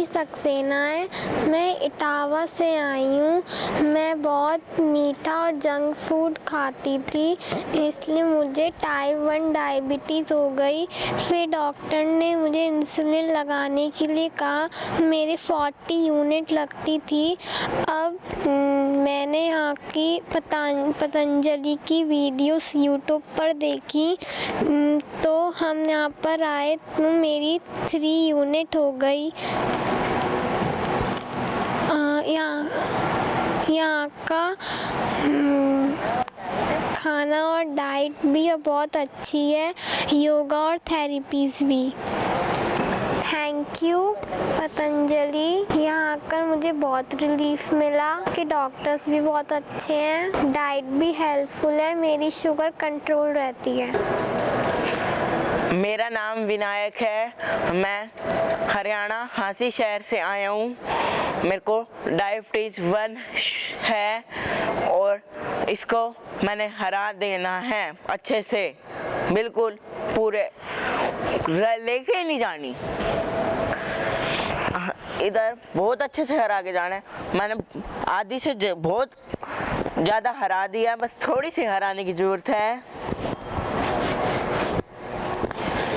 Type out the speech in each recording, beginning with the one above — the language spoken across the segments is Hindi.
पल्लवी सक्सेना है। मैं इटावा से आई हूँ। मैं बहुत मीठा और जंक फूड खाती थी, इसलिए मुझे टाइप 1 डायबिटीज़ हो गई। फिर डॉक्टर ने मुझे इंसुलिन लगाने के लिए कहा। मेरे 40 यूनिट लगती थी। अब मैंने यहाँ की पतंजलि की वीडियोस यूट्यूब पर देखी, तो हम यहाँ पर आए तो मेरी 3 यूनिट हो गई। यहाँ का खाना और डाइट भी बहुत अच्छी है, योगा और थेरेपीज़ भी। Thank you Patanjali. यहाँ आकर मुझे बहुत रिलीफ मिला कि डॉक्टर्स भी बहुत अच्छे हैं, डाइट भी हेल्पफुल है, मेरी शुगर कंट्रोल रहती है। मेरा नाम विनायक है। मैं हरियाणा हांसी शहर से आया हूँ। मेरे को डायबिटीज़ 1 है और इसको मैंने हरा देना है अच्छे से, बिल्कुल पूरे लेके नहीं जानी, इधर बहुत अच्छे से हरा के जाना है। मैंने आधी से बहुत ज़्यादा हरा दिया, बस थोड़ी सी हराने की ज़रूरत है।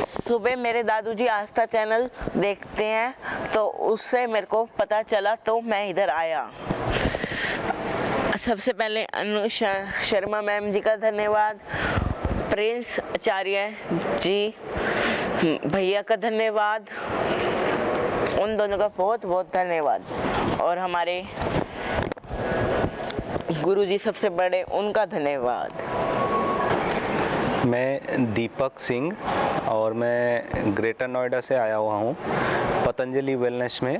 सुबह मेरे दादूजी आस्था चैनल देखते हैं, तो उससे मेरे को पता चला, तो मैं इधर आया। सबसे पहले अनुषा शर्मा मैम जी का धन्यवाद, प्रिंस आचार्य जी भैया का धन्यवाद, उन दोनों का बहुत बहुत धन्यवाद, और हमारे गुरुजी सबसे बड़े, उनका धन्यवाद। मैं दीपक सिंह और मैं ग्रेटर नोएडा से आया हुआ हूँ पतंजलि वेलनेस में।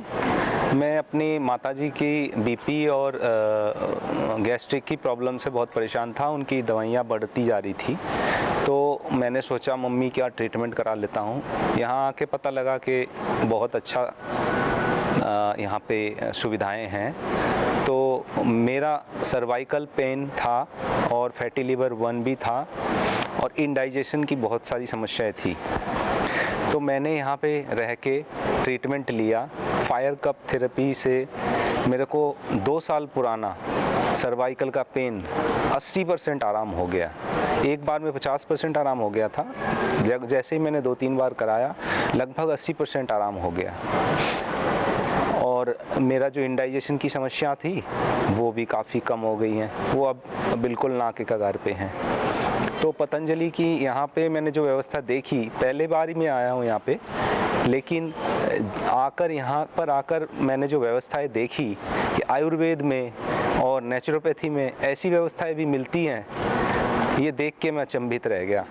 मैं अपनी माताजी की बीपी और गैस्ट्रिक की प्रॉब्लम से बहुत परेशान था। उनकी दवाइयाँ बढ़ती जा रही थी, तो मैंने सोचा मम्मी का ट्रीटमेंट करा लेता हूँ। यहाँ आके पता लगा कि बहुत अच्छा यहाँ पे सुविधाएं हैं। तो मेरा सर्वाइकल पेन था और फैटी लिवर 1 भी था और इंडाइजेशन की बहुत सारी समस्याएं थी। तो मैंने यहाँ पे रह के ट्रीटमेंट लिया। फायर कप थेरेपी से मेरे को 2 साल पुराना सर्वाइकल का पेन 80% आराम हो गया। एक बार में 50% आराम हो गया था, जैसे ही मैंने 2-3 बार कराया लगभग 80% आराम हो गया। और मेरा जो इंडाइजेशन की समस्या थी वो भी काफ़ी कम हो गई हैं, वो अब बिल्कुल ना के कगार पे हैं। तो पतंजलि की यहाँ पे मैंने जो व्यवस्था देखी, पहले बार ही मैं आया हूँ यहाँ पे, लेकिन यहाँ पर आकर मैंने जो व्यवस्थाएं देखी कि आयुर्वेद में और नेचुरोपैथी में ऐसी व्यवस्थाएं भी मिलती हैं, ये देख के मैं अचंभित रह गया।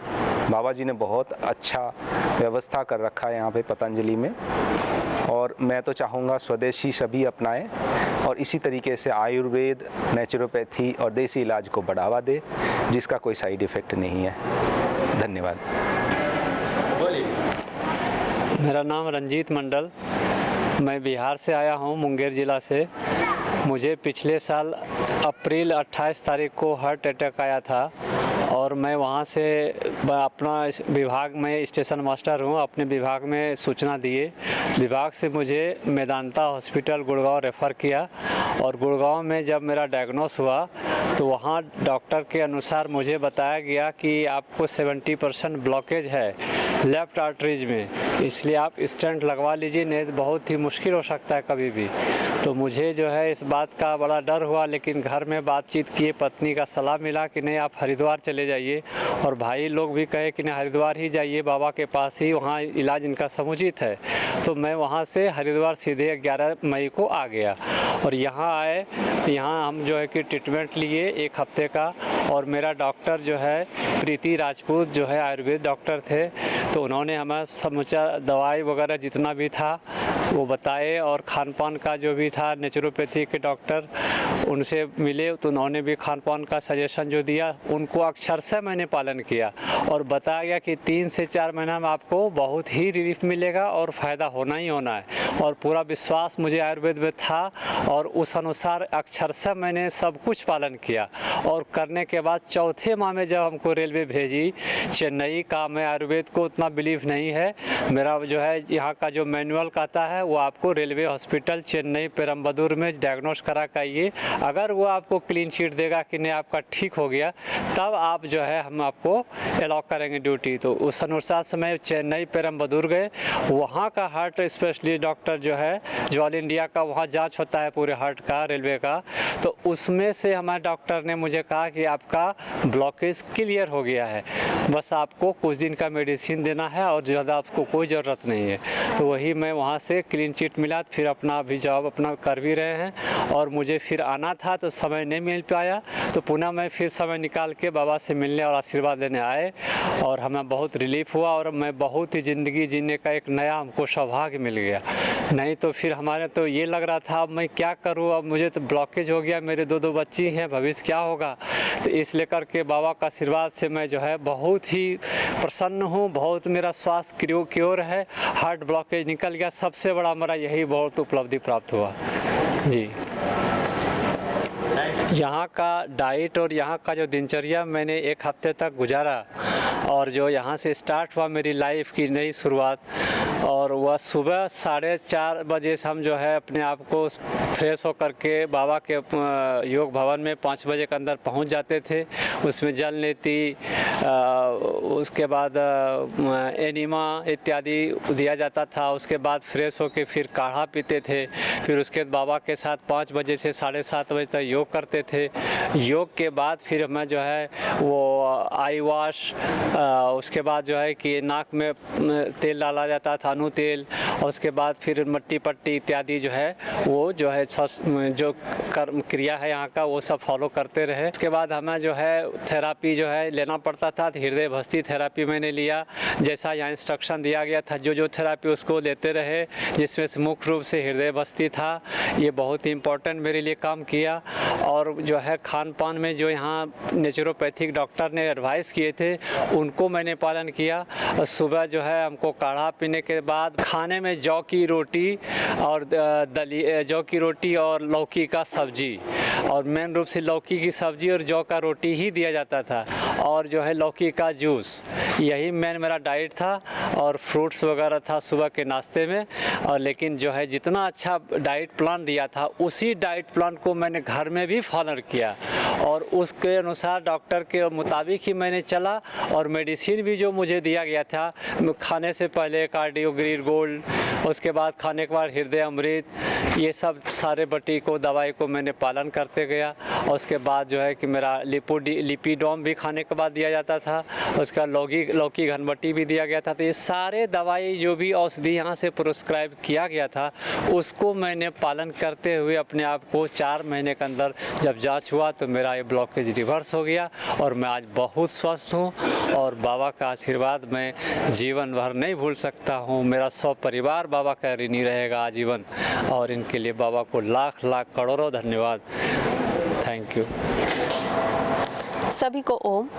बाबा जी ने बहुत अच्छा व्यवस्था कर रखा है यहाँ पे पतंजलि में, और मैं तो चाहूँगा स्वदेशी सभी अपनाएं और इसी तरीके से आयुर्वेद, नेचुरोपैथी और देसी इलाज को बढ़ावा दे, जिसका कोई साइड इफ़ेक्ट नहीं है। धन्यवाद। मेरा नाम रंजीत मंडल, मैं बिहार से आया हूँ, मुंगेर ज़िला से। मुझे पिछले साल अप्रैल 28 तारीख को हार्ट अटैक आया था और मैं वहाँ से अपना विभाग में स्टेशन मास्टर हूँ, अपने विभाग में सूचना दिए। विभाग से मुझे मेदांता हॉस्पिटल गुड़गांव रेफ़र किया और गुड़गांव में जब मेरा डायग्नोस हुआ तो वहाँ डॉक्टर के अनुसार मुझे बताया गया कि आपको 70% ब्लॉकेज है लेफ़्ट आर्टरीज में, इसलिए आप स्टेंट लगवा लीजिए, नहीं तो बहुत ही मुश्किल हो सकता है कभी भी। तो मुझे जो है इस बात का बड़ा डर हुआ, लेकिन घर में बातचीत किए, पत्नी का सलाह मिला कि नहीं आप हरिद्वार चले जाइए, और भाई लोग भी कहे कि नहीं हरिद्वार ही जाइए, बाबा के पास ही वहाँ इलाज इनका समुचित है। तो मैं वहाँ से हरिद्वार सीधे 11 मई को आ गया और यहाँ आए तो यहाँ हम जो है कि ट्रीटमेंट लिए 1 हफ्ते का, और मेरा डॉक्टर जो है प्रीति राजपूत जो है आयुर्वेद डॉक्टर थे, तो उन्होंने हमें समूचा दवाई वगैरह जितना भी था वो बताए, और खान पान का जो भी था नेचुरोपैथी के डॉक्टर उनसे मिले तो उन्होंने भी खान पान का सजेशन जो दिया उनको अक्षरशः मैंने पालन किया, और बताया गया कि 3 से 4 महीना में आपको बहुत ही रिलीफ मिलेगा और फ़ायदा होना ही होना है। और पूरा विश्वास मुझे आयुर्वेद में था और उस अनुसार अक्षरशः मैंने सब कुछ पालन किया। और करने के बाद 4थे माह में जब हमको रेलवे भेजी चेन्नई का, मैं आयुर्वेद को उतना बिलीव नहीं है, मेरा जो है यहाँ का जो मैनुअल कहता है है वो आपको रेलवे हॉस्पिटल चेन्नई पेरम्बदूर में डायग्नोस करा के आइए। अगर वो आपको क्लीन चिट देगा कि नहीं आपका ठीक हो गया, तब आप जो है हम आपको अलॉट करेंगे ड्यूटी। तो उस अनुसार से मैं चेन्नई पेरम्बदूर गए, वहाँ का हार्ट स्पेशलिस्ट डॉक्टर जो है, जो ऑल इंडिया का वहाँ जांच होता है पूरे हार्ट का रेलवे का, तो उसमें से हमारे डॉक्टर ने मुझे कहा कि आपका ब्लॉकेज क्लियर हो गया है, बस आपको कुछ दिन का मेडिसिन देना है और ज़्यादा आपको कोई ज़रूरत नहीं है। तो वही मैं वहाँ से क्लीन चिट मिला, फिर अपना अभी जॉब अपना कर भी रहे हैं। और मुझे फिर आना था तो समय नहीं मिल पाया, तो पुनः मैं फिर समय निकाल के बाबा से मिलने और आशीर्वाद लेने आए और हमें बहुत रिलीफ हुआ और मैं बहुत ही ज़िंदगी जीने का एक नया हमको सौभाग्य मिल गया। नहीं तो फिर हमारे तो ये लग रहा था अब मैं क्या करूँ, अब मुझे तो ब्लॉकेज हो गया, मेरे दो बच्ची हैं, भविष्य क्या होगा। तो इस लेकर के बाबा का आशीर्वाद से मैं जो है बहुत ही प्रसन्न हूँ, बहुत मेरा स्वास्थ्य क्योर है, हार्ट ब्लॉकेज निकल गया। सबसे बड़ा मेरा यही बहुत उपलब्धि प्राप्त हुआ जी। यहाँ का डाइट और यहाँ का जो दिनचर्या मैंने एक हफ्ते तक गुजारा और जो यहाँ से स्टार्ट हुआ मेरी लाइफ की नई शुरुआत, और वह सुबह 4:30 बजे से हम जो है अपने आप को फ्रेश होकर के बाबा के योग भवन में 5 बजे के अंदर पहुँच जाते थे। उसमें जल नीति, उसके बाद एनिमा इत्यादि दिया जाता था। उसके बाद फ्रेश होकर फिर काढ़ा पीते थे। फिर उसके बाद बाबा के साथ 5 बजे से 7:30 बजे तक योग करते थे। योग के बाद फिर मैं जो है वो आई वॉश, उसके बाद जो है कि नाक में तेल डाला जाता था, अनु तेल, और उसके बाद फिर मट्टी पट्टी इत्यादि जो है वो जो है जो कर्म क्रिया है यहाँ का वो सब फॉलो करते रहे। उसके बाद हमें जो है थेरापी जो है लेना पड़ता था। हृदय भस्ती थेरापी मैंने लिया, जैसा यहाँ इंस्ट्रक्शन दिया गया था जो थेरापी उसको लेते रहे, जिसमें से मुख्य रूप से हृदय भस्ती था। ये बहुत ही इम्पोर्टेंट मेरे लिए काम किया। और जो है खान पान में जो यहाँ नेचुरोपैथिक डॉक्टर ने एडवाइस किए थे उनको मैंने पालन किया। सुबह जो है हमको काढ़ा पीने के बाद खाने में जौ की रोटी और जौ की रोटी और लौकी का सब्जी, और मेन रूप से लौकी की सब्जी और जौ का रोटी ही दिया जाता था, और जो है लौकी का जूस, यही मेन मेरा डाइट था। और फ्रूट्स वगैरह था सुबह के नाश्ते में। और लेकिन जो है जितना अच्छा डाइट प्लान दिया था उसी डाइट प्लान को मैंने घर में भी फॉलो किया और उसके अनुसार डॉक्टर के मुताबिक ही मैंने चला। और मेडिसिन भी जो मुझे दिया गया था खाने से पहले कार्डियोग्रीन गोल्ड, उसके बाद खाने के बाद हृदय अमृत, ये सब सारे बटी को दवाई को मैंने पालन करते गया। और उसके बाद जो है कि मेरा लिपिडोम भी खाने के बाद दिया जाता था, उसका लौकी घनबट्टी भी दिया गया था। तो ये सारे दवाई जो भी औषधि यहाँ से प्रिस्क्राइब किया गया था उसको मैंने पालन करते हुए अपने आप को 4 महीने के अंदर जब जांच हुआ तो मेरा ये ब्लॉकेज रिवर्स हो गया और मैं आज बहुत स्वस्थ हूँ। और बाबा का आशीर्वाद मैं जीवन भर नहीं भूल सकता हूँ। मेरा सब परिवार बाबा का ऋणी रहेगा आजीवन, और इनके लिए बाबा को लाख लाख करोड़ों धन्यवाद। Thank you. सभी को ओम।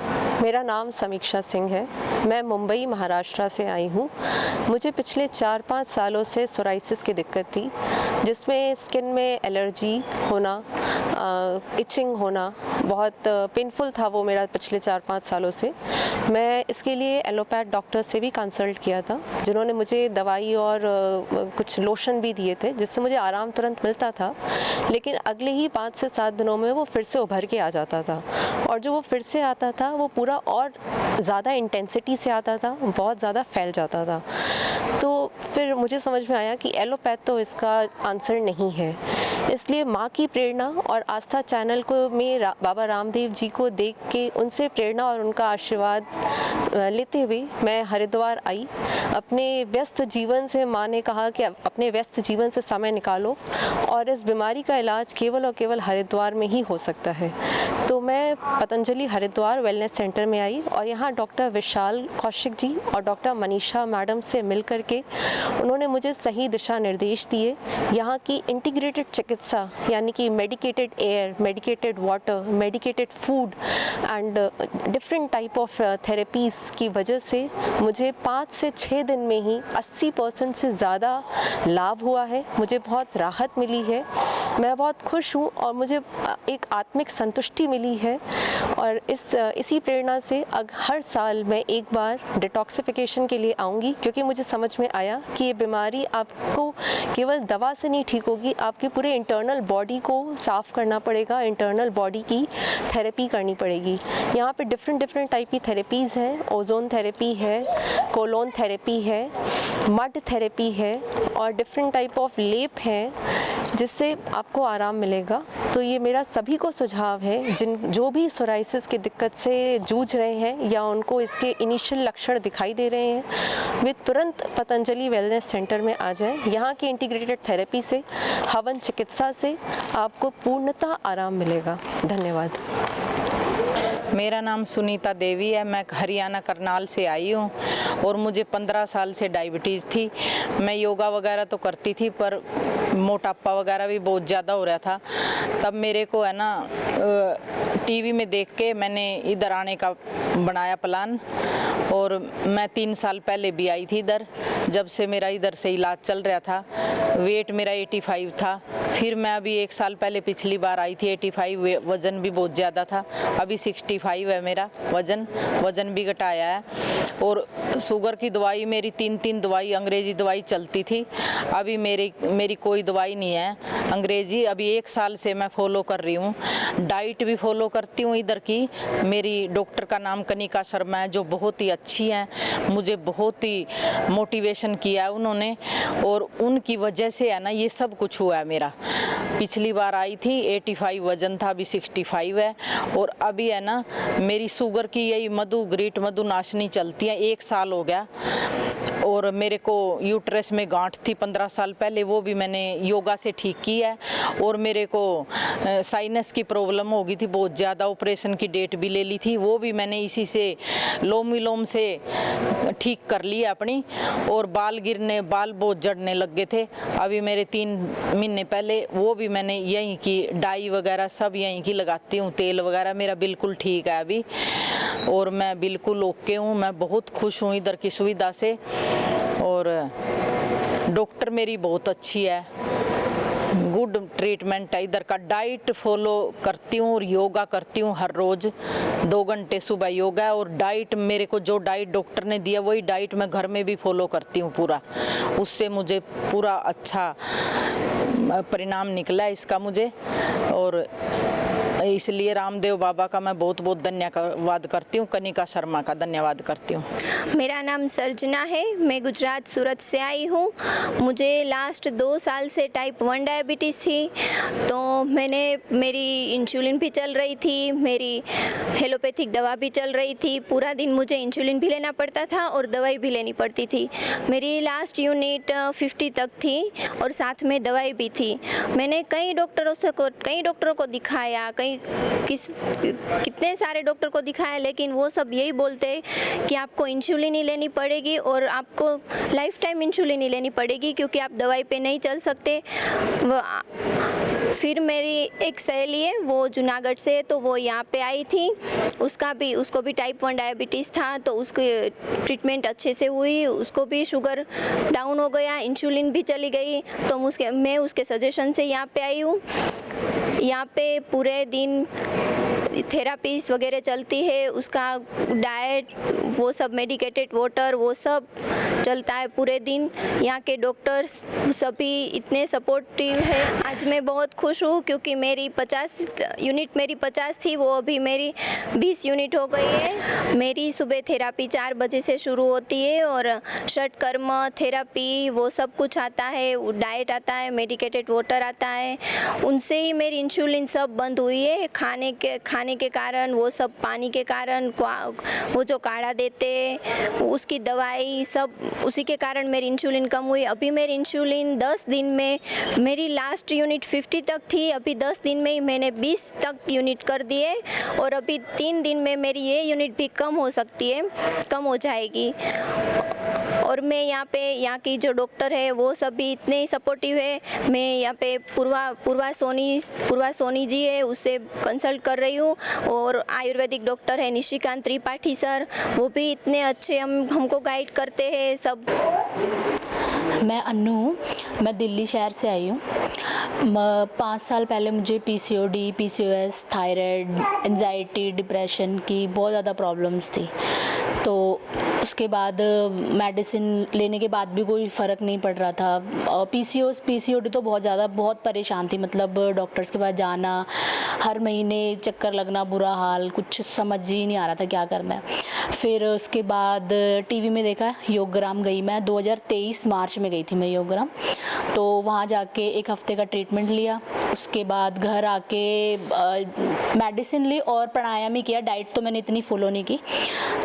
मेरा नाम समीक्षा सिंह है। मैं मुंबई महाराष्ट्र से आई हूँ। मुझे पिछले 4-5 सालों से सोराइसिस की दिक्कत थी, जिसमें स्किन में एलर्जी होना, इचिंग होना, बहुत पेनफुल था वो मेरा पिछले 4-5 सालों से। मैं इसके लिए एलोपैथ डॉक्टर से भी कंसल्ट किया था, जिन्होंने मुझे दवाई और कुछ लोशन भी दिए थे, जिससे मुझे आराम तुरंत मिलता था। लेकिन अगले ही 5 से 7 दिनों में वो फिर से उभर के आ जाता था, और जो वो फिर से आता था वो पूरा और ज़्यादा इंटेंसिटी से आता था, बहुत ज़्यादा फैल जाता था। तो फिर मुझे समझ में आया कि एलोपैथ तो इसका आंसर नहीं है। इसलिए माँ की प्रेरणा और आस्था चैनल को में बाबा रामदेव जी को देख के उनसे प्रेरणा और उनका आशीर्वाद लेते हुए मैं हरिद्वार आई। अपने व्यस्त जीवन से माँ ने कहा कि अपने व्यस्त जीवन से समय निकालो, और इस बीमारी का इलाज केवल और केवल हरिद्वार में ही हो सकता है। तो मैं पतंजलि हरिद्वार वेलनेस सेंटर में आई, और यहाँ डॉक्टर विशाल कौशिक जी और डॉक्टर मनीषा मैडम से मिल कर के उन्होंने मुझे सही दिशा निर्देश दिए। यहाँ की इंटीग्रेटेड चिकित्सा चिकित्सा यानी कि medicated air, medicated water, medicated food and different type of therapies की वजह से मुझे 5 से 6 दिन में ही 80% से ज़्यादा लाभ हुआ है। मुझे बहुत राहत मिली है, मैं बहुत खुश हूँ और मुझे एक आत्मिक संतुष्टि मिली है। और इसी प्रेरणा से हर साल मैं एक बार डिटॉक्सिफिकेशन के लिए आऊँगी, क्योंकि मुझे समझ में आया कि ये बीमारी आपको केवल दवा से नहीं ठीक होगी, आपके पूरे इंटरनल बॉडी को साफ़ करना पड़ेगा, इंटरनल बॉडी की थेरेपी करनी पड़ेगी। यहाँ पे डिफरेंट टाइप की थेरेपीज़ हैं, ओजोन थेरेपी है, कोलोन थेरेपी है, मड थेरेपी है और डिफरेंट टाइप ऑफ लेप हैं जिससे आपको आराम मिलेगा। तो ये मेरा सभी को सुझाव है, जो भी सोराइसिस की दिक्कत से जूझ रहे हैं या उनको इसके इनिशियल लक्षण दिखाई दे रहे हैं, वे तुरंत पतंजलि वेलनेस सेंटर में आ जाएं। यहाँ की इंटीग्रेटेड थेरेपी से, हवन चिकित्सा से आपको पूर्णतः आराम मिलेगा। धन्यवाद। मेरा नाम सुनीता देवी है, मैं हरियाणा करनाल से आई हूँ और मुझे 15 साल से डायबिटीज़ थी। मैं योगा वगैरह तो करती थी पर मोटापा वगैरह भी बहुत ज़्यादा हो रहा था। तब मेरे को है ना टीवी में देख के मैंने इधर आने का बनाया प्लान और मैं 3 साल पहले भी आई थी इधर। जब से मेरा इधर से इलाज चल रहा था, वेट मेरा 85 था। फिर मैं अभी 1 साल पहले पिछली बार आई थी 85, वज़न भी बहुत ज़्यादा था। अभी 65 है मेरा वज़न भी घटाया है। और शुगर की दवाई मेरी 3 दवाई अंग्रेज़ी दवाई चलती थी, अभी मेरी कोई दवाई नहीं है अंग्रेज़ी। अभी 1 साल से मैं फॉलो कर रही हूँ, डाइट भी फॉलो करती हूँ इधर की। मेरी डॉक्टर का नाम कनिका शर्मा है, जो बहुत ही अच्छी हैं, मुझे बहुत ही मोटिवेशन किया है उन्होंने और उनकी वजह से है ना ये सब कुछ हुआ है मेरा। पिछली बार आई थी 85 वज़न था, अभी 65 है। और अभी है ना मेरी शुगर की यही मधुनाशिनी चलती है, 1 साल हो गया। और मेरे को यूट्रस में गांठ थी 15 साल पहले, वो भी मैंने योगा से ठीक की है। और मेरे को साइनस की प्रॉब्लम हो गई थी बहुत ज़्यादा, ऑपरेशन की डेट भी ले ली थी, वो भी मैंने इसी से लोम से ठीक कर लिया अपनी। और बाल बहुत जड़ने लग गए थे, अभी मेरे 3 महीने पहले वो भी मैंने यहीं की डाई वगैरह सब यहीं की लगाती हूँ, तेल वगैरह मेरा बिल्कुल ठीक है अभी। और मैं बिल्कुल ओके हूँ, मैं बहुत खुश हूँ इधर की सुविधा से। और डॉक्टर मेरी बहुत अच्छी है, गुड ट्रीटमेंट है इधर का। डाइट फॉलो करती हूँ और योगा करती हूँ हर रोज़ 2 घंटे सुबह योगा। और डाइट मेरे को जो डाइट डॉक्टर ने दिया वही डाइट मैं घर में भी फॉलो करती हूँ पूरा, उससे मुझे पूरा अच्छा परिणाम निकला इसका मुझे। और इसलिए रामदेव बाबा का मैं बहुत धन्यवाद करती हूँ, कनिका शर्मा का धन्यवाद करती हूँ। मेरा नाम सर्जना है, मैं गुजरात सूरत से आई हूँ। मुझे लास्ट 2 साल से टाइप 1 डायबिटीज़ थी, तो मेरी इंसुलिन भी चल रही थी, मेरी एलोपैथिक दवा भी चल रही थी। पूरा दिन मुझे इंसुलिन भी लेना पड़ता था और दवाई भी लेनी पड़ती थी। मेरी लास्ट यूनिट 50 तक थी और साथ में दवाई भी थी। मैंने कई डॉक्टरों को दिखाया, कितने सारे डॉक्टर को दिखाया, लेकिन वो सब यही बोलते हैं कि आपको इंसुलिन ही लेनी पड़ेगी और आपको लाइफ टाइम इंसुलिन ही लेनी पड़ेगी, क्योंकि आप दवाई पे नहीं चल सकते। फिर मेरी एक सहेली है, वो जूनागढ़ से है, तो वो यहाँ पे आई थी। उसको भी टाइप 1 डायबिटीज़ था, तो उसकी ट्रीटमेंट अच्छे से हुई, उसको भी शुगर डाउन हो गया, इंसुलिन भी चली गई। तो मैं उसके सजेशन से यहाँ पे आई हूँ। यहाँ पे पूरे दिन थेरापीज वगैरह चलती है, उसका डाइट, वो सब मेडिकेटेड वाटर, वो सब चलता है पूरे दिन। यहाँ के डॉक्टर्स सभी इतने सपोर्टिव है। आज मैं बहुत खुश हूँ, क्योंकि मेरी 50 थी, वो अभी मेरी 20 यूनिट हो गई है। मेरी सुबह थेरापी 4 बजे से शुरू होती है और षटकर्म थेरापी वो सब कुछ आता है, डाइट आता है, मेडिकेटेड वाटर आता है। उनसे ही मेरी इंसुलिन सब बंद हुई है, खाने के कारण, वो सब पानी के कारण, वो जो काढ़ा देते उसकी दवाई सब, उसी के कारण मेरी इंसुलिन कम हुई। अभी मेरी इंसुलिन 10 दिन में, मेरी लास्ट यूनिट 50 तक थी, अभी 10 दिन में ही मैंने 20 तक यूनिट कर दिए। और अभी 3 दिन में मेरी ये यूनिट भी कम हो सकती है, कम हो जाएगी। और और मैं यहाँ की जो डॉक्टर है वो सब भी इतने सपोर्टिव है। मैं यहाँ पे पूर्वा सोनी जी है, उससे कंसल्ट कर रही हूँ, और आयुर्वेदिक डॉक्टर है निशिकांत त्रिपाठी सर, वो भी इतने अच्छे हमको गाइड करते हैं सब। मैं अन्नू हूँ, मैं दिल्ली शहर से आई हूँ। 5 साल पहले मुझे PCOD, PCOS, thyroid, anxiety, depression की बहुत ज़्यादा प्रॉब्लम्स थी। तो उसके बाद मेडिसिन लेने के बाद भी कोई फ़र्क नहीं पड़ रहा था। PCOD तो बहुत परेशान थी, मतलब डॉक्टर्स के पास जाना, हर महीने चक्कर लगना, बुरा हाल, कुछ समझ ही नहीं आ रहा था क्या करना है। फिर उसके बाद टीवी में देखा, योगग्राम गई मैं, 2023 मार्च में गई थी मैं योगग्राम। तो वहाँ जाके 1 हफ़्ते का ट्रीटमेंट लिया। उसके बाद घर आके मेडिसिन ली और प्राणायाम ही किया। डाइट तो मैंने इतनी फॉलो नहीं की,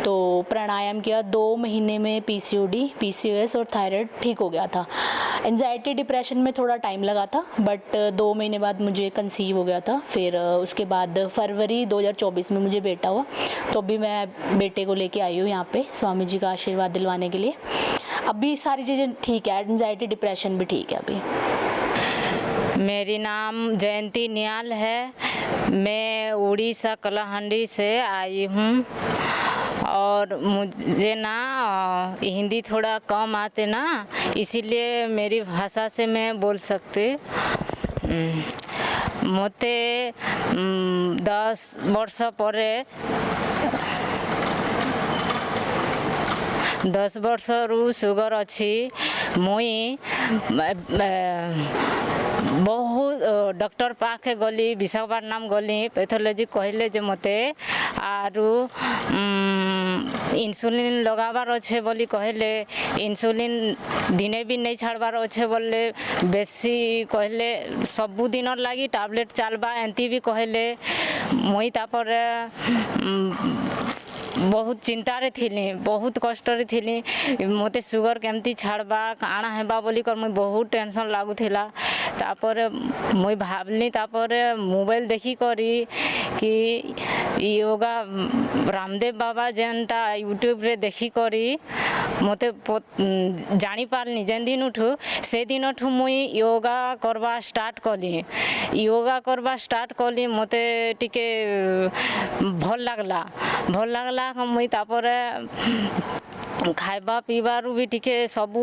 तो प्राणायाम किया। 2 महीने में PCOD, PCOS और थायराइड ठीक हो गया था। एंजाइटी, डिप्रेशन में थोड़ा टाइम लगा था, बट 2 महीने बाद मुझे कंसीव हो गया था। फिर उसके बाद फरवरी 2024 में मुझे बेटा हुआ। तो अभी मैं बेटे को लेके आई हूँ यहाँ पे स्वामी जी का आशीर्वाद दिलवाने के लिए। अभी सारी चीज़ें ठीक है, एंजाइटी, डिप्रेशन भी ठीक है अभी। मेरी नाम जयंती नियाल है, मैं उड़ीसा कलाहंडी से आई हूँ, और मुझे ना हिंदी थोड़ा कम आते ना, इसीलिए मेरी भाषा से मैं बोल सकती। मते 10 वर्ष परे 10 वर्षरू सुगर अच्छी। मुई बहुत डॉक्टर पाखे गली, विशाखापट्टनम गली, पैथोलॉजी कहले जे मते आरु इन्सुलिन लगाबार अच्छे बोली कहले। इन्सुलिन दिने भी नहीं छाड़बार अच्छे बोले, बेसी कहले सबुदिन लगी टैबलेट चलबा एंती भी कहले। मुई तापर बहुत चिंतारे थिली, बहुत कष्टरे थिली, मते सुगर केमती छाड़बा काଣା हेबा बोली कर मुई बहुत टेंशन लागुथिला। तापर मुई भाबली, तापर मोबाइल देखी करी कि योगा रामदेव बाबा जेनटा यूट्यूब रे देखी करी मते जानी पारनी। जेन दिन उठू से दिन उठू मुई योगा करवा स्टार्ट कली। मते टिके भल लागला मुई तापरे खाइबा पीबारू भी टिके सबू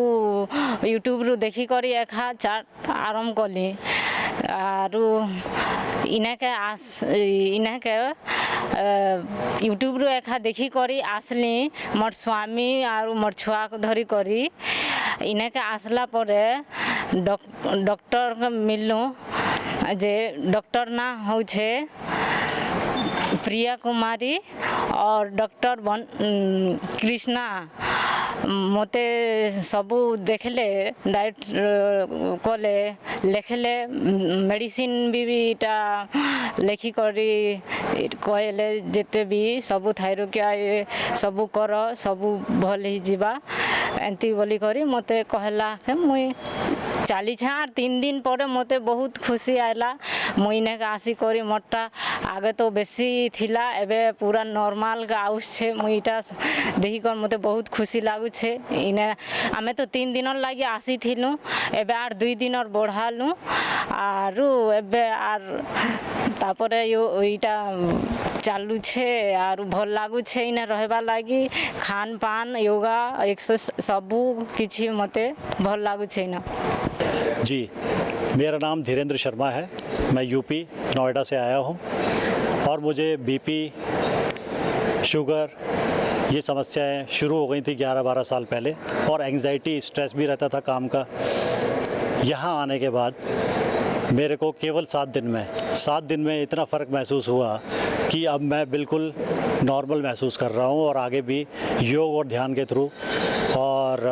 यूट्यूब रु देखी करी एखा चाट आरम्भ कली। आरु इनके यूट्यूब रु एखा देखी करी आसली मोर स्वामी आरु मोर छुआ को धरी करी। इनके आसला परे डॉक्टर मिलू, जे डॉक्टर ना हो छे प्रिया कुमारी और डॉक्टर कृष्णा मते सबू देखले, डाइट कले, लेखले, मेडिसिन भी लेखी करी कहले जेते भी सबू थाइरॉइड के सबू कर सबू भल ही जीवा एंती बोली करी मते कहला के मुई चली छाड़। 3 दिन पर मते बहुत खुशी आयला। मुई ने आसी करी मोटा आगे तो बेसी थिला, एबे पूरा नॉर्मल का आउस छे। मुईटा देखी कर मते बहुत खुशी लागु छे। इने आमे तो 3 दिन लगी आसी थिलु, एबे आर 2 दिन और बढ़ालु आरु एबे आर तापरे इटा चालू छे आरु भल लागु छे। इने रहबा लागी खान पान योगा एक्सरसाइज सबू किछि मते भल लागु छे ना। जी, मेरा नाम धीरेन्द्र शर्मा है, मैं यूपी नोएडा से आया हूँ, और मुझे बीपी, शुगर ये समस्याएं शुरू हो गई थी 11-12 साल पहले, और एंग्जाइटी, स्ट्रेस भी रहता था काम का। यहाँ आने के बाद मेरे को केवल 7 दिन में इतना फ़र्क महसूस हुआ कि अब मैं बिल्कुल नॉर्मल महसूस कर रहा हूँ, और आगे भी योग और ध्यान के थ्रू और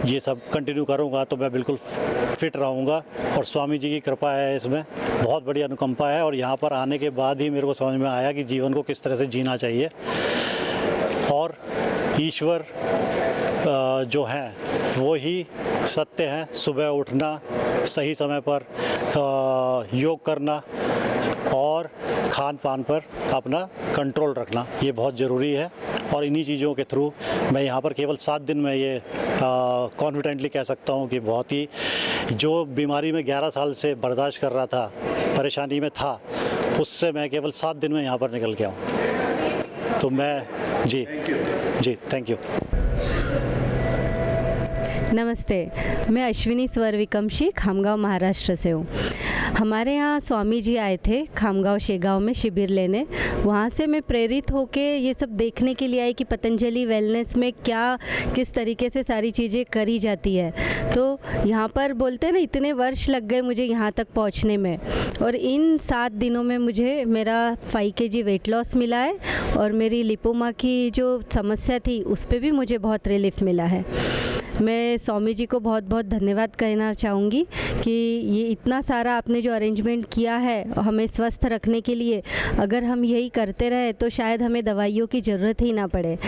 ये सब कंटिन्यू करूँगा तो मैं बिल्कुल फिट रहूँगा। और स्वामी जी की कृपा है, इसमें बहुत बड़ी अनुकंपा है। और यहाँ पर आने के बाद ही मेरे को समझ में आया कि जीवन को किस तरह से जीना चाहिए, और ईश्वर जो है वो ही सत्य है। सुबह उठना, सही समय पर योग करना और खान पान पर अपना कंट्रोल रखना, ये बहुत ज़रूरी है। और इन्हीं चीज़ों के थ्रू मैं यहाँ पर केवल 7 दिन में ये कॉन्फिडेंटली कह सकता हूँ कि बहुत ही जो बीमारी में 11 साल से बर्दाश्त कर रहा था, परेशानी में था, उससे मैं केवल 7 दिन में यहाँ पर निकल गया हूँ। तो मैं जी थैंक यू। नमस्ते, मैं अश्विनी स्वरविकमशी खामगांव महाराष्ट्र से हूँ। हमारे यहाँ स्वामी जी आए थे खामगांव शेगांव में शिविर लेने। वहाँ से मैं प्रेरित होके ये सब देखने के लिए आई कि पतंजलि वेलनेस में क्या किस तरीके से सारी चीज़ें करी जाती है। तो यहाँ पर बोलते हैं ना, इतने वर्ष लग गए मुझे यहाँ तक पहुँचने में, और इन 7 दिनों में मुझे मेरा 5 kg वेट लॉस मिला है और मेरी लिपोमा की जो समस्या थी उस पर भी मुझे बहुत रिलीफ मिला है। मैं स्वामी जी को बहुत बहुत धन्यवाद कहना चाहूँगी कि ये इतना सारा आपने जो अरेंजमेंट किया है हमें स्वस्थ रखने के लिए, अगर हम यही करते रहे तो शायद हमें दवाइयों की ज़रूरत ही ना पड़े।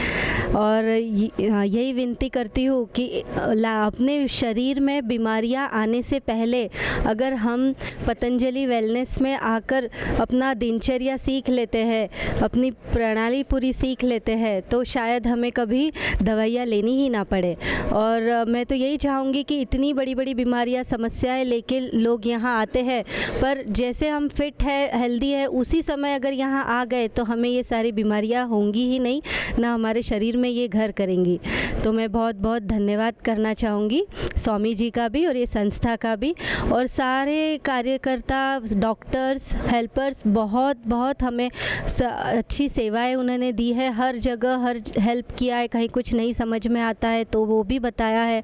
और यही विनती करती हूँ कि अपने शरीर में बीमारियाँ आने से पहले अगर हम पतंजलि वेलनेस में आकर अपना दिनचर्या सीख लेते हैं, अपनी प्रणाली पूरी सीख लेते हैं, तो शायद हमें कभी दवाइयाँ लेनी ही ना पड़े। और मैं तो यही चाहूँगी कि इतनी बड़ी बड़ी बीमारियाँ, समस्याएं लेके लोग यहाँ आते हैं, पर जैसे हम फिट है, हेल्दी है, उसी समय अगर यहाँ आ गए तो हमें ये सारी बीमारियाँ होंगी ही नहीं, ना हमारे शरीर में ये घर करेंगी। तो मैं बहुत बहुत धन्यवाद करना चाहूँगी स्वामी जी का भी और ये संस्था का भी, और सारे कार्यकर्ता, डॉक्टर्स, हेल्पर्स, बहुत बहुत हमें अच्छी सेवाएं उन्होंने दी है। हर जगह हर हेल्प किया है, कहीं कुछ नहीं समझ में आता है तो वो भी बताया है।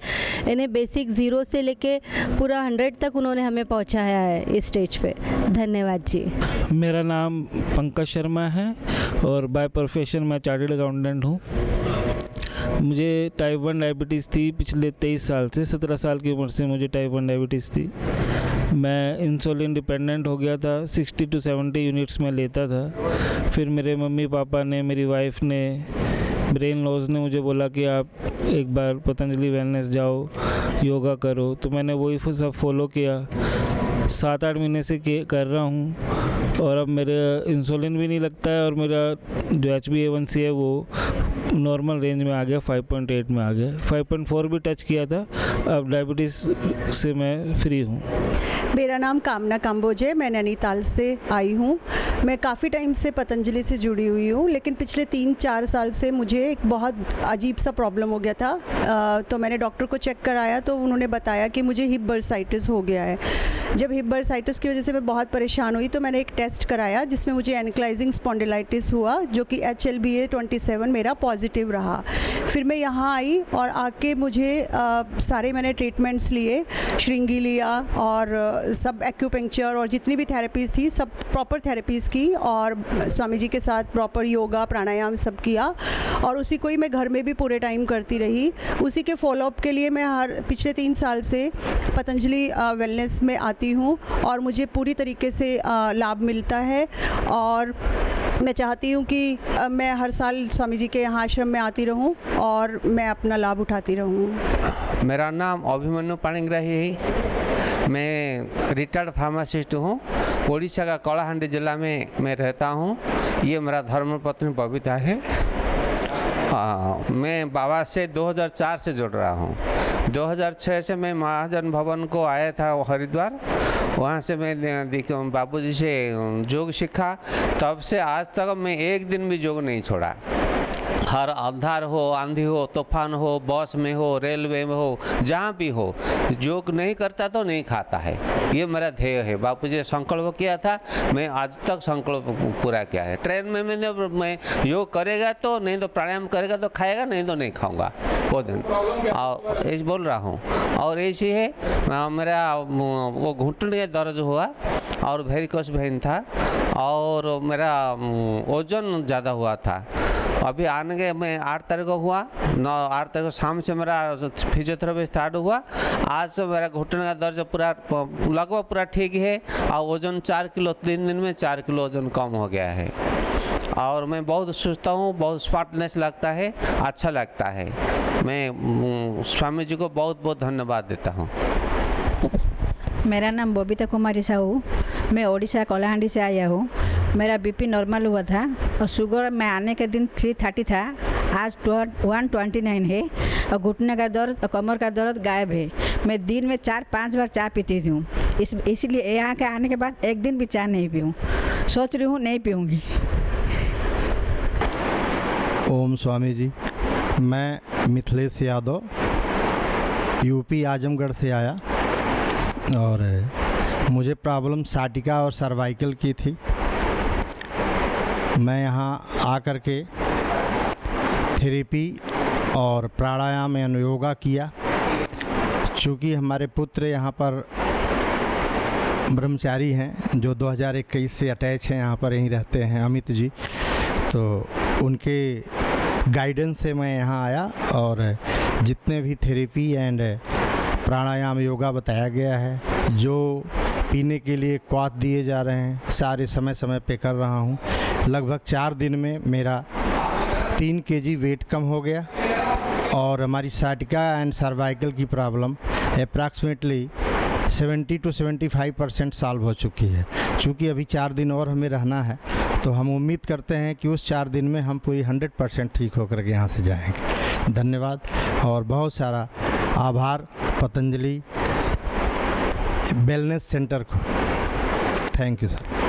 इन्हें बेसिक 0 से लेके पूरा 100 तक उन्होंने हमें पहुंचाया है इस स्टेज पे। धन्यवाद जी। मेरा नाम पंकज शर्मा है और बाय प्रोफेशन मैं चार्टर्ड अकाउंटेंट हूँ। मुझे टाइप 1 डायबिटीज़ थी पिछले 23 साल से। 17 साल की उम्र से मुझे टाइप 1 डायबिटीज़ थी। मैं इंसुलिन डिपेंडेंट हो गया था, 60 to 70 यूनिट्स में लेता था। फिर मेरे मम्मी पापा ने, मेरी वाइफ ने, मेरे इन लॉज ने मुझे बोला कि आप एक बार पतंजलि वेलनेस जाओ, योगा करो। तो मैंने वही सब फॉलो किया। 7-8 महीने से कर रहा हूँ और अब मेरे इंसुलिन भी नहीं लगता है और मेरा जो HbA1c है वो नॉर्मल रेंज में आ गया, 5.8 में आ गया। 5.4 भी टच किया था। अब डायबिटीज़ से मैं फ्री हूँ। मेरा नाम कामना काम्बोज है, मैं नैनीताल से आई हूँ। मैं काफ़ी टाइम से पतंजलि से जुड़ी हुई हूँ, लेकिन पिछले 3-4 साल से मुझे एक बहुत अजीब सा प्रॉब्लम हो गया था। तो मैंने डॉक्टर को चेक कराया तो उन्होंने बताया कि मुझे हिप बर्साइटिस हो गया है। जब हिप बर्साइटिस की वजह से मैं बहुत परेशान हुई तो मैंने एक टेस्ट कराया जिसमें मुझे एनक्लाइजिंग स्पॉन्डिलाइटिस हुआ, जो कि HLBA-27 मेरा पॉजिटिव रहा। फिर मैं यहाँ आई और आके मुझे सारे मैंने ट्रीटमेंट्स लिए, श्रृंगी लिया और सब एक्यूपंक्चर और जितनी भी थेरेपीज़ थी सब प्रॉपर थेरेपीज़ की, और स्वामी जी के साथ प्रॉपर योगा प्राणायाम सब किया, और उसी को ही मैं घर में भी पूरे टाइम करती रही। उसी के फॉलोअप के लिए मैं पिछले 3 साल से पतंजलि वेलनेस में आती हूँ और मुझे पूरी तरीके से लाभ मिलता है। और मैं चाहती हूँ कि मैं हर साल स्वामी जी के यहाँ आश्रम में आती रहूँ और मैं अपना लाभ उठाती रहूँ। मेरा नाम अभिमन्यु पाणिग्राही है। मैं रिटायर्ड फार्मासिस्ट हूँ। उड़ीसा का कलाहांडी जिला में मैं रहता हूँ। ये मेरा धर्मपत्नी बबीता है। मैं बाबा से 2004 से जुड़ रहा हूँ। 2006 से मैं महाजन भवन को आया था हरिद्वार। वहाँ से मैं बाबूजी से योग सीखा। तब से आज तक मैं एक दिन भी योग नहीं छोड़ा। हर अंधार हो, आंधी हो, तूफान हो, बस में हो, रेलवे में हो, जहाँ भी हो, योग नहीं करता तो नहीं खाता है। ये मेरा ध्येय है। बापूजी ने संकल्प किया था, मैं आज तक संकल्प पूरा किया है। ट्रेन में मैं योग करेगा तो नहीं, तो प्राणायाम करेगा तो खाएगा, नहीं तो नहीं खाऊंगा वो दिन। और ऐसे बोल रहा हूँ। और ऐसी है मेरा वो घुटने दर्द हुआ और वेरिकोस वेन था और मेरा वजन ज़्यादा हुआ था। अभी आने के मैं 8 तारीख को हुआ, 8 तारीख को शाम से मेरा फिजियोथेरेपी स्टार्ट हुआ। आज से मेरा घुटने का दर्द पूरा लगभग पूरा ठीक है और वजन 4 किलो 3 दिन में 4 किलो वजन कम हो गया है। और मैं बहुत सुस्त हूँ, बहुत स्मार्टनेस लगता है, अच्छा लगता है। मैं स्वामी जी को बहुत बहुत धन्यवाद देता हूँ। मेरा नाम बबीता कुमारी साहू, मैं ओडिशा कलाहांडी से आया हूँ। मेरा बीपी नॉर्मल हुआ था और शुगर में आने के दिन 330 था, आज 129 है और घुटने का दर्द और कमर का दर्द गायब है। मैं दिन में 4-5 बार चाय पीती हूँ, इसलिए यहाँ के आने के बाद एक दिन भी चाय नहीं पीऊँ। सोच रही हूँ नहीं पीऊँगी। ओम स्वामी जी, मैं मिथिलेश यादव यूपी आजमगढ़ से आया और मुझे प्रॉब्लम साटिका और सर्वाइकल की थी। मैं यहाँ आकर के थेरेपी और प्राणायाम एवं योगा किया। चूँकि हमारे पुत्र यहाँ पर ब्रह्मचारी हैं जो 2021 से अटैच हैं, यहाँ पर यहीं रहते हैं, अमित जी, तो उनके गाइडेंस से मैं यहाँ आया और जितने भी थेरेपी एंड प्राणायाम योगा बताया गया है, जो पीने के लिए क्वाथ दिए जा रहे हैं, सारे समय समय पे कर रहा हूँ। लगभग 4 दिन में मेरा 3 kg वेट कम हो गया और हमारी साटिका एंड सर्वाइकल की प्रॉब्लम अप्रॉक्सीमेटली 70 to 75% सॉल्व हो चुकी है। चूँकि अभी 4 दिन और हमें रहना है, तो हम उम्मीद करते हैं कि उस 4 दिन में हम पूरी 100% ठीक होकर के यहाँ से जाएंगे। धन्यवाद और बहुत सारा आभार पतंजलि वेलनेस सेंटर को। Thank you sir.